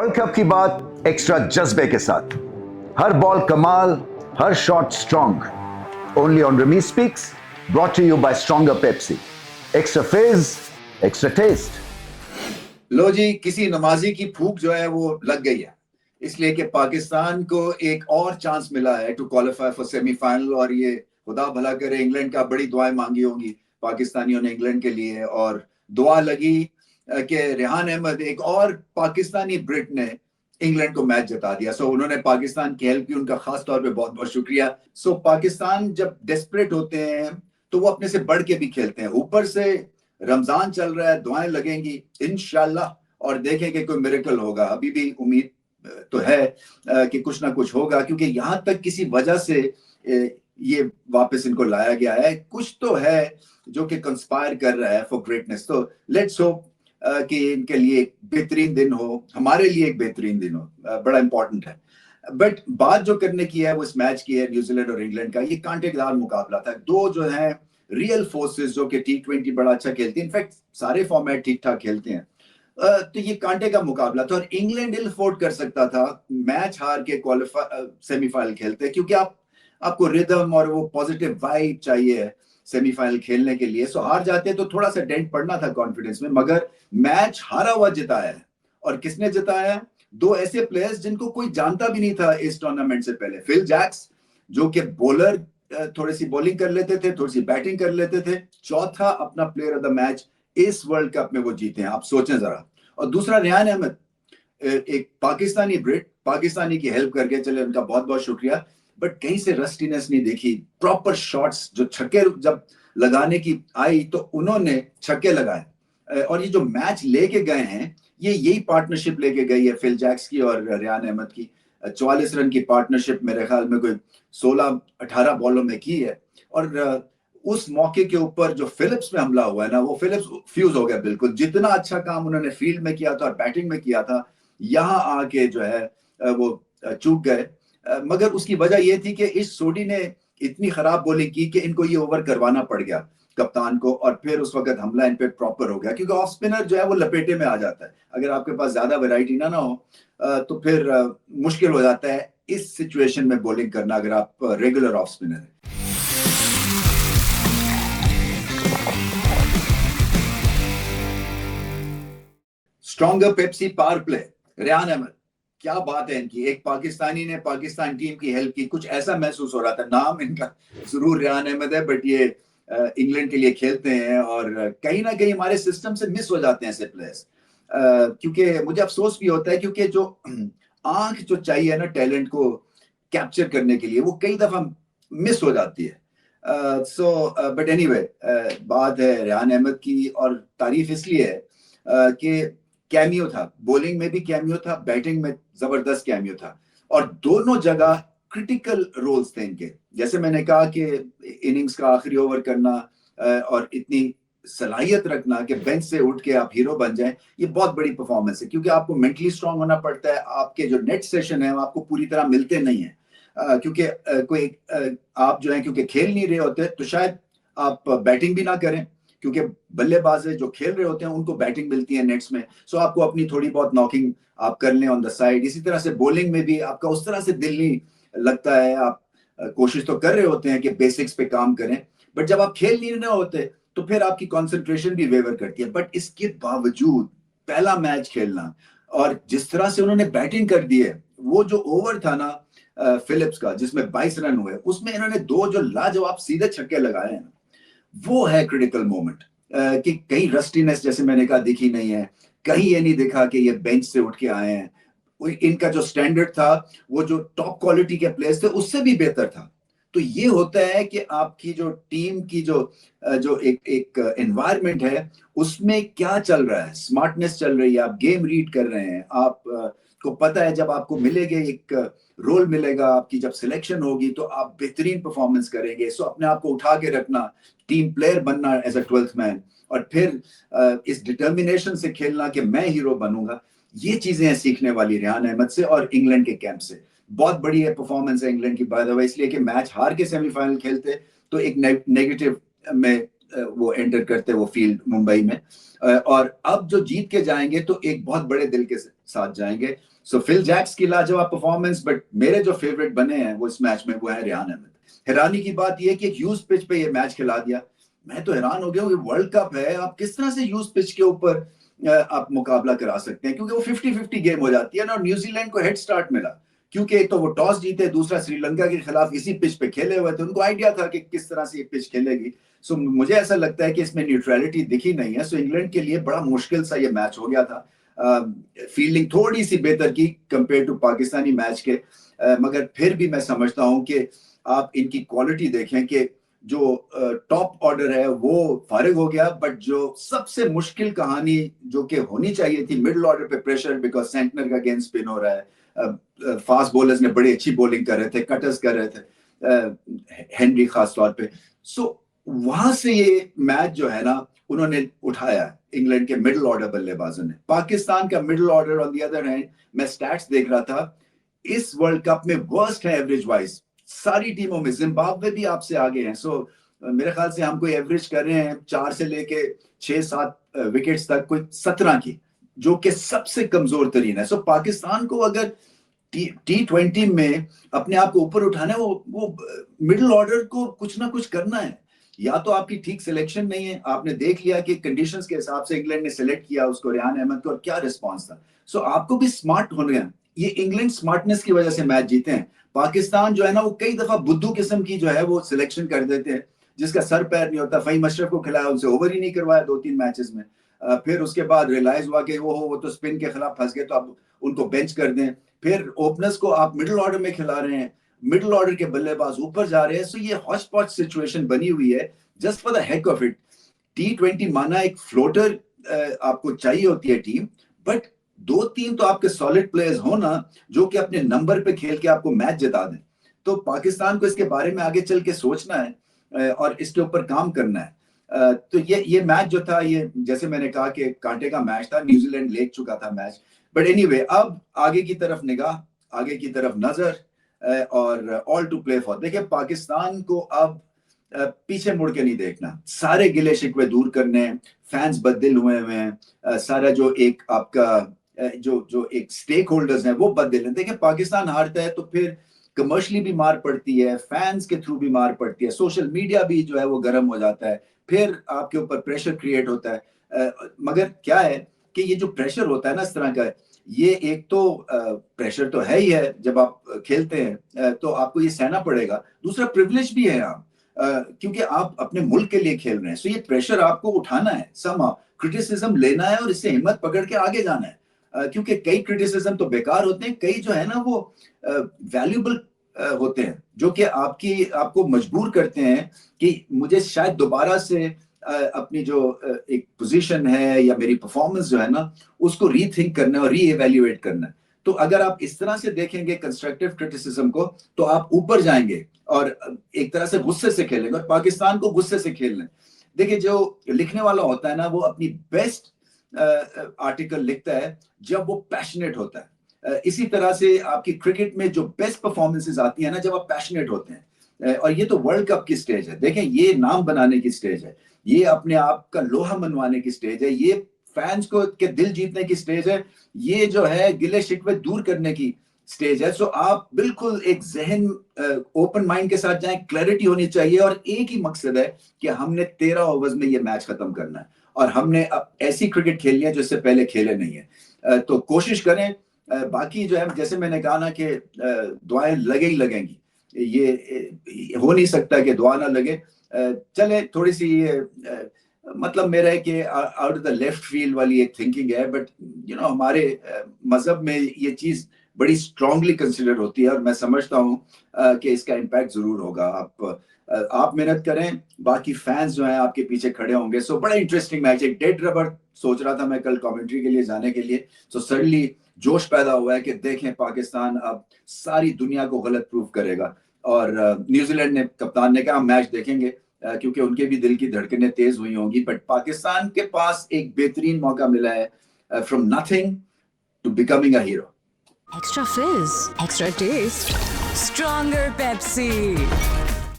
World cup की बात extra जज्बे के साथ, हर बॉल कमाल, हर shot strong. Only on rummy speaks, brought to you by stronger Pepsi. Extra fizz, extra taste. लो जी, किसी नमाजी की फूक जो है वो लग गई है, इसलिए कि पाकिस्तान को एक और चांस मिला है टू क्वालिफाई फॉर सेमीफाइनल। और ये खुदा भला करे, इंग्लैंड का बड़ी दुआएं मांगी होंगी पाकिस्तानियों ने इंग्लैंड के लिए, और दुआ लगी कि रेहान अहमद, एक और पाकिस्तानी ब्रिट ने इंग्लैंड को मैच जिता दिया। सो उन्होंने पाकिस्तान की हेल्प की, उनका खास तौर पे बहुत बहुत शुक्रिया। सो पाकिस्तान जब डेस्परेट होते हैं तो वो अपने से बढ़ के भी खेलते हैं। ऊपर से रमजान चल रहा है, दुआएं लगेंगी इंशाल्लाह, और देखेंगे कोई मिरेकल होगा। अभी भी उम्मीद तो है कि कुछ ना कुछ होगा, क्योंकि यहाँ तक किसी वजह से ये वापस इनको लाया गया है। कुछ तो है जो कि कंस्पायर कर रहा है फॉर ग्रेटनेस। तो लेट्स होप कि इनके लिए एक बेहतरीन दिन हो, हमारे लिए एक बेहतरीन दिन हो, बड़ा इंपॉर्टेंट है। बट बात जो करने की है वो इस मैच की है, न्यूजीलैंड और इंग्लैंड का। ये कांटेदार मुकाबला था, दो जो है रियल फोर्सेस जो कि T20 बड़ा अच्छा खेलती है, इनफैक्ट सारे फॉर्मेट ठीक ठाक खेलते हैं। तो ये कांटे का मुकाबला था, और इंग्लैंड इल अफोर्ड कर सकता था मैच हार के क्वालिफाई सेमीफाइनल खेलते, क्योंकि आपको रिदम और वो पॉजिटिव वाइब चाहिए सेमीफाइनल खेलने के लिए। सो हार जाते तो थोड़ा सा डेंट पड़ना था कॉन्फिडेंस में, मगर मैच हारा हुआ जिताया है। और किसने जिताया है? दो ऐसे प्लेयर्स जिनको कोई जानता भी नहीं था इस टूर्नामेंट से पहले। फिल जैक्स, जो कि बॉलर, थोड़ी सी बॉलिंग कर लेते थे, थोड़ी सी बैटिंग कर लेते थे। चौथा अपना प्लेयर ऑफ द मैच इस वर्ल्ड कप में वो जीते हैं, आप सोचें जरा। और दूसरा रेहान अहमद, एक पाकिस्तानी ब्रिट, पाकिस्तानी की हेल्प करके चले, उनका बहुत बहुत शुक्रिया। बट कहीं से रस्टीनेस नहीं देखी, प्रॉपर शॉट्स, जो छक्के जब लगाने की आई तो उन्होंने छक्के लगाए। और ये जो मैच लेके गए हैं, ये यही पार्टनरशिप लेके गई है फिल जैक्स की और रेहान अहमद की। 44 रन की पार्टनरशिप मेरे ख्याल में कोई 16-18 बॉलों में की है। और उस मौके के ऊपर जो फिलिप्स में हमला हुआ है ना, वो फिलिप्स फ्यूज हो गया बिल्कुल। जितना अच्छा काम उन्होंने फील्ड में किया था और बैटिंग में किया था, यहाँ आके जो है वो चूक गए। मगर उसकी वजह यह थी कि इस सोडी ने इतनी खराब बॉलिंग की कि इनको ये ओवर करवाना पड़ गया कप्तान को, और फिर उस वक्त हमला इन पे प्रॉपर हो गया, क्योंकि ऑफ स्पिनर जो है वो लपेटे में आ जाता है। अगर आपके पास ज्यादा वैरायटी ना हो तो फिर मुश्किल हो जाता है इस सिचुएशन में बॉलिंग करना, अगर आप रेगुलर ऑफ स्पिनर है। Stronger Pepsi power play, Rehan Ahmed, क्या बात है इनकी। एक पाकिस्तानी ने पाकिस्तान टीम की हेल्प की, कुछ ऐसा महसूस हो रहा था। नाम इनका जरूर रेहान अहमद है, बट ये इंग्लैंड के लिए खेलते हैं, और कहीं ना कहीं हमारे सिस्टम से मिस हो जाते हैं ऐसे प्लेयर्स। क्योंकि मुझे अफसोस भी होता है, क्योंकि जो आंख जो चाहिए ना टैलेंट को कैप्चर करने के लिए, वो कई दफा मिस हो जाती है। बट एनीवे, बात है रेहान अहमद की, और तारीफ इसलिए है कि कैमियो था, बॉलिंग में भी कैमियो था, बैटिंग में जबरदस्त कैमियो था, और दोनों जगह क्रिटिकल रोल्स थे इनके। जैसे मैंने कहा कि इनिंग्स का आखिरी ओवर करना और इतनी सलाहियत रखना कि बेंच से उठ के आप हीरो बन जाएं, ये बहुत बड़ी परफॉर्मेंस है, क्योंकि आपको मेंटली स्ट्रांग होना पड़ता है। आपके जो नेट सेशन है वो आपको पूरी तरह मिलते नहीं है, क्योंकि आप जो है क्योंकि खेल नहीं रहे होते, तो शायद आप बैटिंग भी ना करें, क्योंकि बल्लेबाज जो खेल रहे होते हैं उनको बैटिंग मिलती है नेट्स में। सो आपको अपनी थोड़ी बहुत नॉकिंग आप कर लें ऑन द साइड। इसी तरह से बॉलिंग में भी आपका उस तरह से दिल नहीं लगता है। आप कोशिश तो कर रहे होते हैं कि बेसिक्स पे काम करें, बट जब आप खेल नहीं रहे होते तो फिर आपकी कंसंट्रेशन भी वेवर करती है। बट इसके बावजूद पहला मैच खेलना, और जिस तरह से उन्होंने बैटिंग कर दी है, वो जो ओवर था ना फिलिप्स का जिसमें 22 रन हुए, उसमें इन्होंने दो जो लाजवाब सीधे छक्के लगाए हैं, वो है क्रिटिकल मोमेंट। कि कहीं रस्टीनेस, जैसे मैंने कहा, दिखी नहीं है। कहीं ये नहीं दिखा कि ये बेंच से उठ के आए हैं। इनका जो स्टैंडर्ड था, वो जो टॉप क्वालिटी के प्लेयर्स थे उससे भी बेहतर था। तो ये होता है कि आपकी जो टीम की जो जो एक एनवायरनमेंट है, उसमें क्या चल रहा है, स्मार्टनेस चल रही है, आप गेम रीड कर रहे हैं, आप को पता है जब आपको मिलेगा एक रोल मिलेगा, आपकी जब सिलेक्शन होगी तो आप बेहतरीन परफॉर्मेंस करेंगे। सो अपने आप को उठा के रखना, टीम प्लेयर बनना एज अ 12th मैन, और फिर इस डिटर्मिनेशन से खेलना कि मैं हीरो बनूंगा। ये चीजें हैं सीखने वाली रेहान अहमद से और इंग्लैंड के कैंप से। बहुत बड़ी है परफॉर्मेंस है इंग्लैंड की बाय द वे, इसलिए कि मैच हार के सेमीफाइनल खेलते तो एक नेगेटिव में वो एंटर करते वो फील्ड मुंबई में, और अब जो जीत के जाएंगे तो एक बहुत बड़े दिल के साथ जाएंगे। सो फिल जैक्स की लाजवाब परफॉर्मेंस, बट मेरे जो फेवरेट बने हैं वो इस मैच में वो है रेहान अहमद। हैरानी की बात यह कि एक यूज पिच पे ये मैच खिला दिया। मैं तो हैरान हो गया हूँ, वर्ल्ड कप है, आप किस तरह से यूज पिच के ऊपर आप मुकाबला करा सकते हैं, क्योंकि वो 50-50 गेम हो जाती है ना। और न्यूजीलैंड को हेड स्टार्ट मिला क्योंकि एक तो वो टॉस जीते, दूसरा श्रीलंका के खिलाफ इसी पिच पे खेले हुए थे, उनको आइडिया था कि किस तरह से ये पिच खेलेगी। सो मुझे ऐसा लगता है कि इसमें न्यूट्रलिटी दिखी नहीं है। सो इंग्लैंड के लिए बड़ा मुश्किल सा ये मैच हो गया था। फील्डिंग थोड़ी सी बेहतर की कंपेयर टू पाकिस्तानी मैच के, मगर फिर भी मैं समझता हूं कि आप इनकी क्वालिटी देखें कि जो टॉप ऑर्डर है वो फारिग हो गया, बट जो सबसे मुश्किल कहानी जो कि होनी चाहिए थी मिडिल ऑर्डर पे प्रेशर, बिकॉज सेंटनर का गेंद स्पिन हो रहा है, फास्ट बॉलर्स ने बड़ी अच्छी बॉलिंग कर रहे थे, कटर्स कर रहे थे, हेनरी खास तौर पे। सो वहां से ये मैच जो है ना उन्होंने उठाया इंग्लैंड के मिडिल ऑर्डर बल्लेबाजों ने। पाकिस्तान का middle order on the other hand, मैं स्टैट्स देख रहा था, इस वर्ल्ड कप में वर्स्ट है एवरेज वाइज सारी टीमों में। जिम्बाब्वे भी आपसे आगे हैं। सो मेरे ख्याल से हम कोई एवरेज कर रहे हैं 4 से लेके 6-7 विकेट्स तक, कोई 17 की, जो कि सबसे कमजोर तरीन है। सो पाकिस्तान को अगर T20 में अपने आप को ऊपर उठाना है, वो मिडिल ऑर्डर को कुछ ना कुछ करना है। या तो आपकी ठीक सिलेक्शन नहीं है, आपने देख लिया कि कंडीशंस के हिसाब से इंग्लैंड ने सिलेक्ट किया उसको, रेहान अहमद को, और क्या रिस्पांस था। सो आपको भी स्मार्ट होना है। ये इंग्लैंड स्मार्टनेस की वजह से मैच जीते हैं। पाकिस्तान जो है ना वो कई दफा बुद्धू किस्म की जो है वो सिलेक्शन कर देते हैं, जिसका सर पैर नहीं होता। फहीम अशरफ को खिलाया, उनसे ओवर ही नहीं करवाया 2-3 मैचेस में। फिर उसके बाद रियलाइज हुआ कि वो तो स्पिन के खिलाफ फंस गए, तो अब उनको बेंच कर दें। फिर ओपनर्स को आप मिडिल ऑर्डर में खिला रहे हैं, मिडिल ऑर्डर के बल्लेबाज ऊपर जा रहे हैं। सो ये हॉच पॉच सिचुएशन बनी हुई है just for the heck of it. T20 माना एक फ्लोटर आपको चाहिए होती है टीम, बट 2-3 तो आपके सॉलिड प्लेयर्स हो ना जो कि अपने नंबर पे खेल के आपको मैच जिता दें। तो पाकिस्तान को इसके बारे में आगे चल के सोचना है और इसके ऊपर काम करना है। तो ये मैच जो था, ये जैसे मैंने कहा कि कांटे का मैच था, न्यूजीलैंड ले चुका था मैच। बट एनीवे, अब आगे की तरफ निगाह, आगे की तरफ नजर, और ऑल टू प्ले फॉर। देखिए पाकिस्तान को अब पीछे मुड़ के नहीं देखना, सारे गिले शिकवे दूर करने हैं, फैंस बददिल हुए हैं, सारा जो एक आपका जो एक स्टेक होल्डर्स हैं वो बददिल हैं। देखिए पाकिस्तान हारता है तो फिर कमर्शियली भी मार पड़ती है, फैंस के थ्रू भी मार पड़ती है, सोशल मीडिया भी जो है वो गर्म हो जाता है, फिर आपके ऊपर प्रेशर क्रिएट होता है। मगर क्या है कि ये जो प्रेशर होता है ना इस तरह का, ये एक तो प्रेशर तो है ही है, जब आप खेलते हैं तो आपको ये सहना पड़ेगा। दूसरा प्रिविलेज भी है आप, क्योंकि आप अपने मुल्क के लिए खेल रहे हैं। सो ये प्रेशर आपको उठाना है, सम क्रिटिसिज्म लेना है और इससे हिम्मत पकड़ के आगे जाना है। क्योंकि कई क्रिटिसिज्म तो बेकार होते हैं, कई जो है ना वो वैल्यूबल होते हैं, जो कि आपको मजबूर करते हैं कि मुझे शायद दोबारा से अपनी जो एक पोजीशन है या मेरी परफॉर्मेंस जो है ना उसको रीथिंक करना है और रीएवैल्यूएट करना है। तो अगर आप इस तरह से देखेंगे कंस्ट्रक्टिव क्रिटिसिज्म को, तो आप ऊपर जाएंगे और एक तरह से गुस्से से खेलेंगे, और पाकिस्तान को गुस्से से खेलना है। देखिए जो लिखने वाला होता है ना वो अपनी बेस्ट आर्टिकल लिखता है जब वो पैशनेट होता है। इसी तरह से आपकी क्रिकेट में जो बेस्ट परफॉर्मेंसेस आती है ना जब आप पैशनेट होते हैं। और ये तो वर्ल्ड कप की स्टेज है, देखें ये नाम बनाने की स्टेज है, ये अपने आप का लोहा मनवाने की स्टेज है, ये फैंस को के दिल जीतने की स्टेज है, ये जो है गिले शिकवे दूर करने की स्टेज है। सो आप बिल्कुल एक जहन ओपन माइंड के साथ जाएं, क्लैरिटी होनी चाहिए, और एक ही मकसद है कि हमने 13 ओवर्स में ये मैच खत्म करना है, और हमने अब ऐसी क्रिकेट खेलनी है जिससे पहले खेले नहीं है। तो कोशिश करें। बाकी जो है जैसे मैंने कहा ना कि दुआएं लगे ही लगेंगी, ये हो नहीं सकता कि दुआ ना लगे। चले थोड़ी सी मतलब मेरा है कि out of the left field वाली एक थिंकिंग है, बट हमारे मजहब में ये चीज बड़ी स्ट्रांगली कंसिडर होती है, और मैं समझता हूँ कि इसका इम्पैक्ट जरूर होगा। आप मेहनत करें, बाकी फैंस जो हैं आपके पीछे खड़े होंगे। सो बड़ा इंटरेस्टिंग मैच, एक डेड रबर सोच रहा था मैं कल कमेंट्री के लिए जाने के लिए। सो सडनली जोश पैदा हुआ है कि देखें पाकिस्तान अब सारी दुनिया को गलत प्रूफ करेगा। और न्यूजीलैंड ने, कप्तान ने कहा मैच देखेंगे, क्योंकि उनके भी दिल की धड़कनें तेज हुई होंगी। बट पाकिस्तान के पास एक बेहतरीन मौका मिला है, from nothing to becoming a hero. Extra fizz, extra taste, stronger Pepsi.